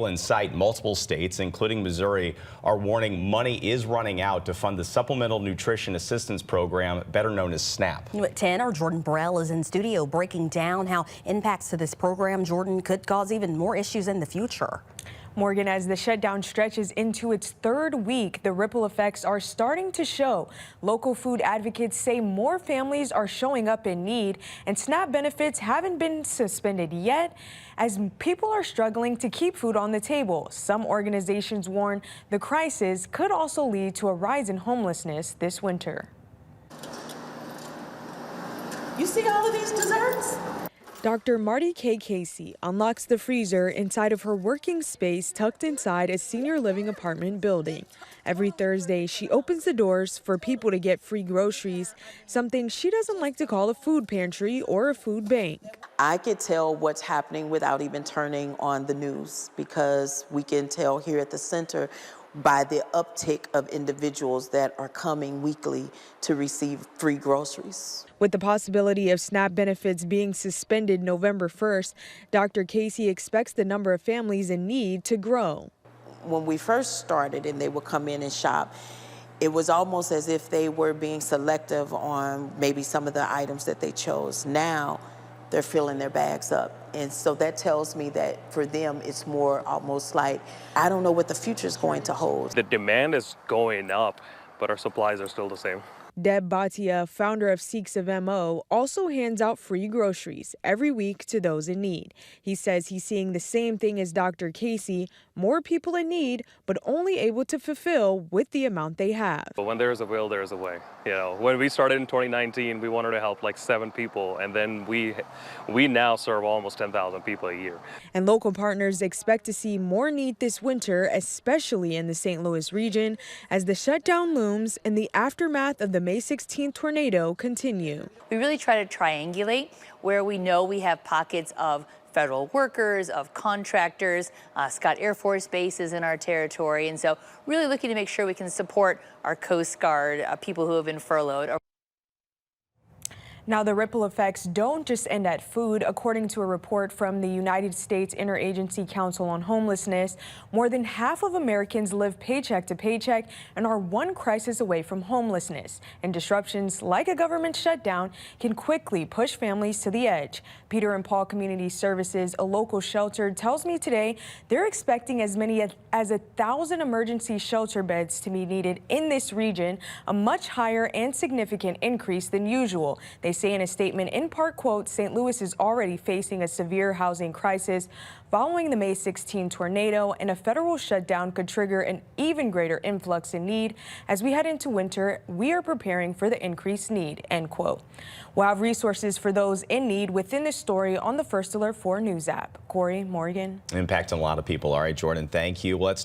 In sight, multiple states, including Missouri, are warning money is running out to fund the Supplemental Nutrition Assistance Program, better known as SNAP. At 10, our Jordan Burrell is in studio breaking down how impacts to this program, Jordan, could cause even more issues in the future. Morgan, as the shutdown stretches into its third week, the ripple effects are starting to show. Local food advocates say more families are showing up in need, and SNAP benefits haven't been suspended yet, as people are struggling to keep food on the table. Some organizations warn the crisis could also lead to a rise in homelessness this winter. You see all of these desserts? Dr. Marty K. Casey unlocks the freezer inside of her working space tucked inside a senior living apartment building. Every Thursday, she opens the doors for people to get free groceries, something she doesn't like to call a food pantry or a food bank. I could tell what's happening without even turning on the news, because we can tell here at the center by the uptick of individuals that are coming weekly to receive free groceries. With the possibility of SNAP benefits being suspended November 1st, Dr. Casey expects the number of families in need to grow. When we first started and they would come in and shop, it was almost as if they were being selective on maybe some of the items that they chose. Now they're filling their bags up. And so that tells me that for them, it's more almost like, I don't know what the future is going to hold. The demand is going up, but our supplies are still the same. Deb Bhatia, founder of Seeks of MO, also hands out free groceries every week to those in need. He says he's seeing the same thing as Dr. Casey, more people in need, but only able to fulfill with the amount they have. But when there's a will, there's a way. You know, when we started in 2019, we wanted to help like 7 people, and then we now serve almost 10,000 people a year. And local partners expect to see more need this winter, especially in the St. Louis region, as the shutdown looms and the aftermath of the May 16th tornado continue. We really try to triangulate where we know we have pockets of federal workers, of contractors. Scott Air Force Base is in our territory, and so really looking to make sure we can support our Coast Guard, people who have been furloughed. Now, the ripple effects don't just end at food. According to a report from the United States Interagency Council on Homelessness, more than half of Americans live paycheck to paycheck and are one crisis away from homelessness. And disruptions like a government shutdown can quickly push families to the edge. Peter and Paul Community Services, a local shelter, tells me today they're expecting as many as 1,000 emergency shelter beds to be needed in this region, a much higher and significant increase than usual. They say in a statement, in part, quote, St. Louis is already facing a severe housing crisis following the May 16 tornado, and a federal shutdown could trigger an even greater influx in need. As we head into winter, we are preparing for the increased need, end quote. We'll have resources for those in need within this story on the First Alert 4 News app. Corey, Morgan. Impacting a lot of people. All right, Jordan, thank you. Let's